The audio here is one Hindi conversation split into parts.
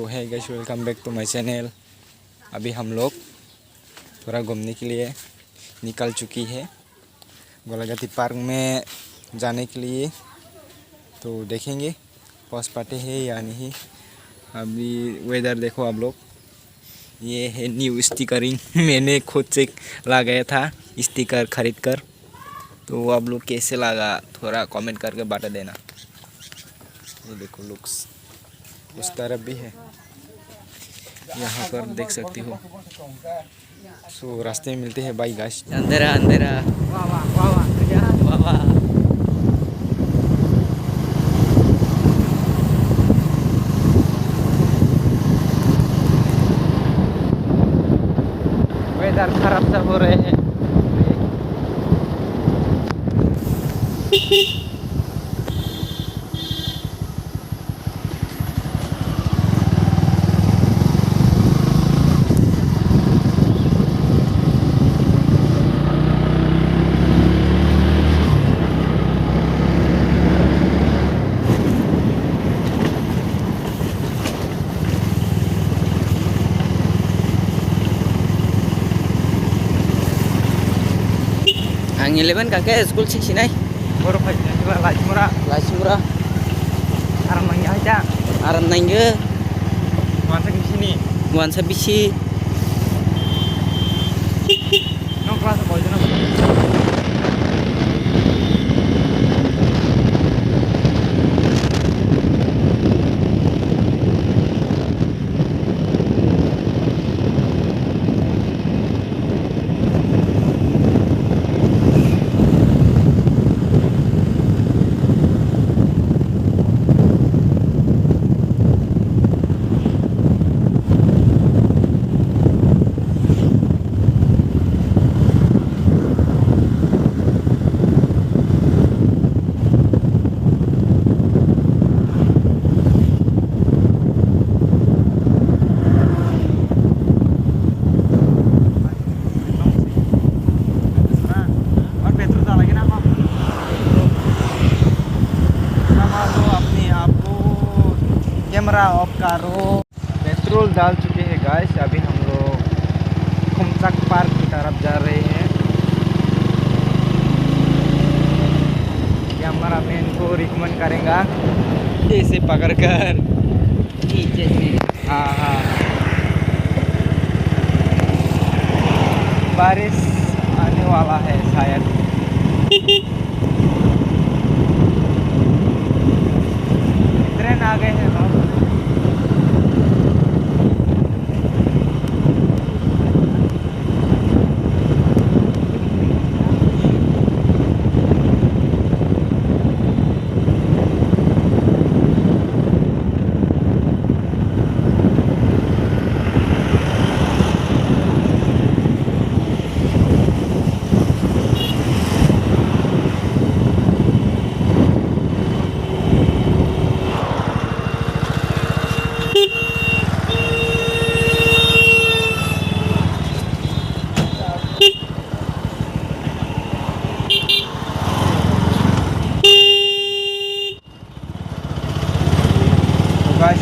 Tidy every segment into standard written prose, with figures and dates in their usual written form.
सो है guys, welcome back to my channel. अभी हम लोग थोड़ा घूमने के लिए निकल चुकी है गोलाघाटी पार्क में जाने के लिए। तो देखेंगे पहुंच पाते हैं या नहीं। अभी वेदर देखो आप लोग, ये है न्यू स्टिकरिंग मैंने खुद से लगाया था स्टिकर खरीद कर। तो आप लोग कैसे लगा थोड़ा कमेंट करके बता देना। ये देखो लुक्स उस तरफ भी है, यहाँ पर देख सकती हो। सो रास्ते में मिलते हैं बाई गाइस। अंधेरा अंधेरा वाह वेदर खराब सब हो रहे हैं। Ang 11 kakek school sih sini. Baru pagi juga lagi murah. Aram nangge aja. Aram nangge. Nuansa di sini. Nuansa bisi. Nong kelas apa aja nong? Camera off करो। पेट्रोल डाल चुके हैं गाइस। अभी हम लोग खुमचक पार्क की तरफ जा रहे हैं। कैमरा मैन को रिकमेंड करेगा ऐसे पकड़ कर नीचे में। हाँ बारिश आने वाला है शायद। ट्रेन आ गए हैं लोग।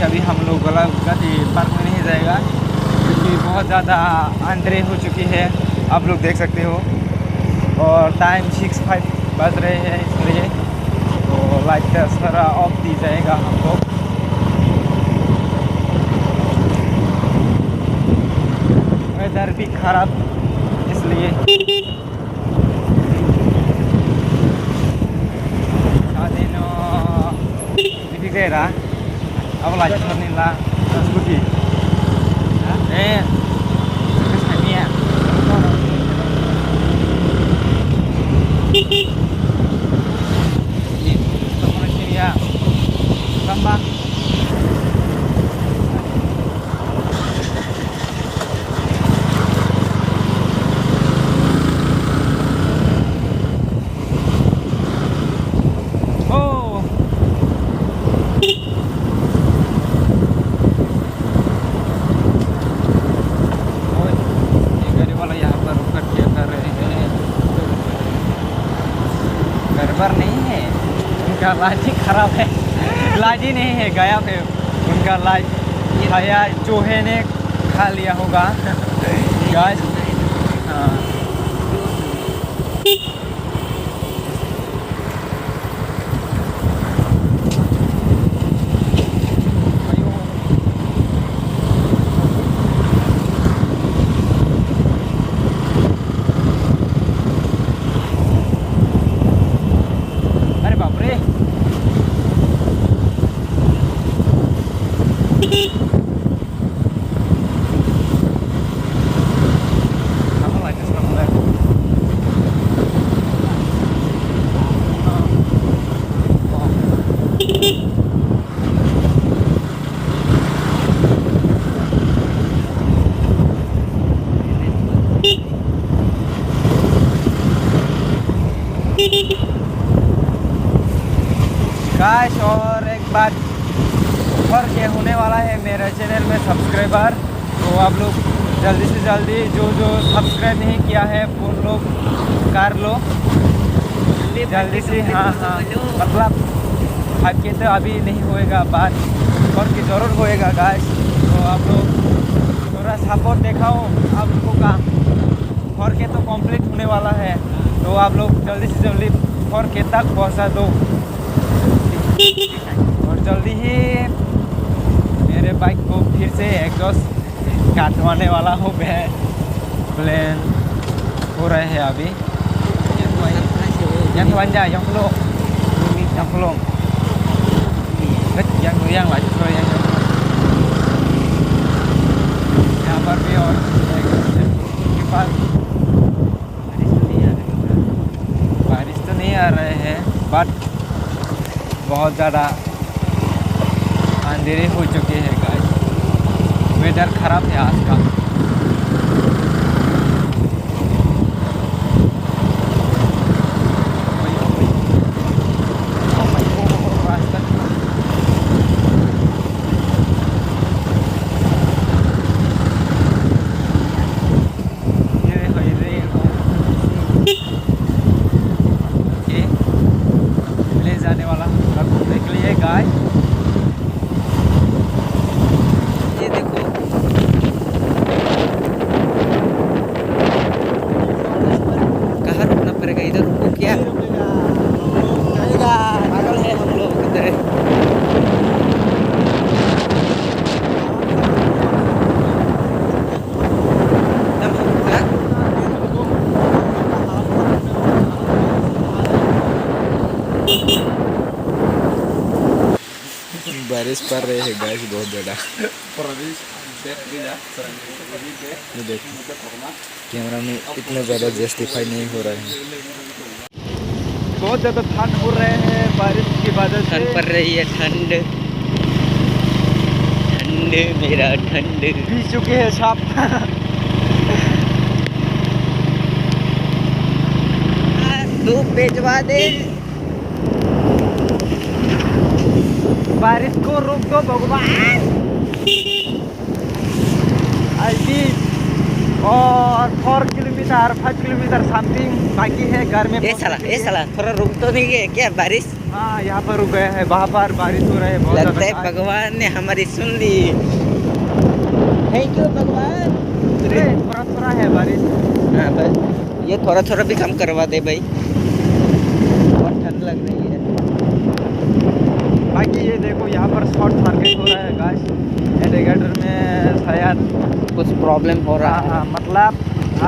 अभी हम लोग गोलाघाटी पार्क में नहीं जाएगा क्योंकि बहुत ज़्यादा अंधेरे हो चुकी है, आप लोग देख सकते हो। और टाइम 6:05 बज रहे हैं, इसलिए तो लाइट सारा ऑफ दी जाएगा हमको। वेदर भी खराब इसलिए Aku lanjut nih lah, terus budi. Terus ini ya. Ini teman sini ya. Tambah. गड़बड़ नहीं है, उनका लाइट खराब है। लाइट ही नहीं है, गायब है उनका लाइट। शायद चूहे ने खा लिया होगा गाइस। हाँ अरे बाप रे, apa lagi sekarang? गाइस और एक बात फर्क ये होने वाला है मेरे चैनल में सब्सक्राइबर, तो आप लोग जल्दी से जल्दी जो सब्सक्राइब नहीं किया है वो लोग कर लो जल्दी से। हाँ हाँ मतलब भाग्य तो अभी नहीं होएगा, बात और की ज़रूर होएगा गाइस। तो आप लोग थोड़ा सपोर्ट दिखाओ आप लोगों का। फॉर के तो कंप्लीट होने वाला है, तो आप लोग जल्दी से जल्दी फॉर के तक पहुंचा दो और जल्दी ही मेरे बाइक को फिर से एग्जॉस्ट काटवाने वाला हूँ मैं। प्लान हो रहे हैं अभी yang wanja yang belum yang lah justru yang यहाँ पर भी और के पास बारिश तो नहीं आ रहे हैं बट बहुत ज़्यादा अंधेरे हो चुके हैं गाइस। वेदर ख़राब है आज का। जाने वाला घूमने के लिए गाइस। ये देखो कहाँ रुकना पड़ेगा, इधर रुको क्या? पागल है हम लोग की तरह। बारिश पड़ रही है गाइस बहुत ज़्यादा। ये देखो कैमरा में इतना ज़्यादा जस्टिफाई नहीं हो रहा है। बहुत ज़्यादा ठंड हो रहे हैं बारिश की वजह से। ठंड पड़ रही है, ठंड मेरा ठंड पी चुके हैं साहब। धूप भेजवा दे, बारिश को रोक दो भगवान। अभी और 4 किलोमीटर 5 किलोमीटर समथिंग बाकी है घर में। ये साला थोड़ा रुक तो नहीं गए क्या बारिश? हाँ यहाँ पर रुक गए हैं, वहाँ पर बारिश हो रहा है बहुत। लगता है भगवान ने हमारी सुन ली। थैंक यू भगवान। थोड़ा थोड़ा है बारिश। हाँ बस ये थोड़ा थोड़ा भी कम करवा दे भाई, बहुत ठंड लग रही है। बाकी ये देखो यहाँ पर शॉर्ट सर्किट हो रहा है गाइस। इंडिकेटर में शायद कुछ प्रॉब्लम हो रहा है। हाँ मतलब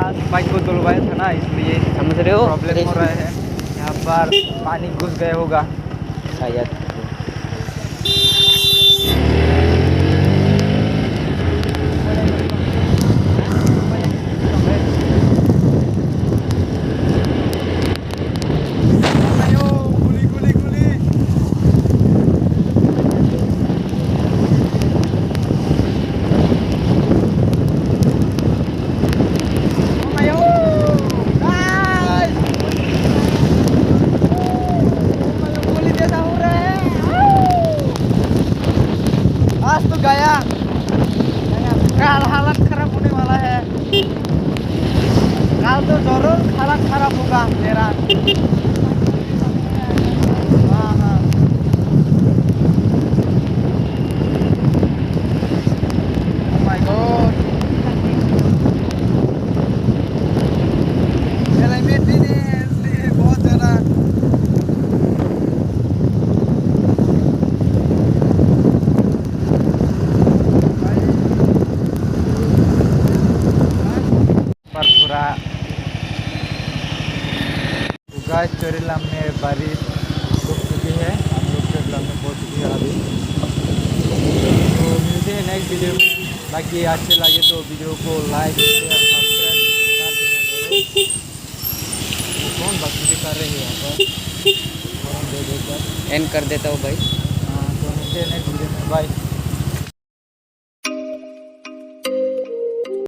आज बाइक को धुलवाया था ना, इसलिए समझ रहे हो प्रॉब्लम हो रहा है। यहाँ पर पानी घुस गया होगा शायद। गया कल हालत खराब होने वाला है। कल तो जरूर हालत खराब होगा मेरा। हाँ हाँ गाइस चोरीलाम में बारिश रुक चुकी है, हम लोग चोरीलाम में पहुँच चुकी है अभी। तो मिलते हैं नेक्स्ट वीडियो में। बाकी अच्छे लगे तो वीडियो को लाइक शेयर सब्सक्राइब कर देना जरूर। कौन बकरी कर रही है यहाँ पर और दे देकर एंड कर देता हूँ भाई। हाँ, तो मिलते हैं नेक्स्ट वीडियो में, बाय।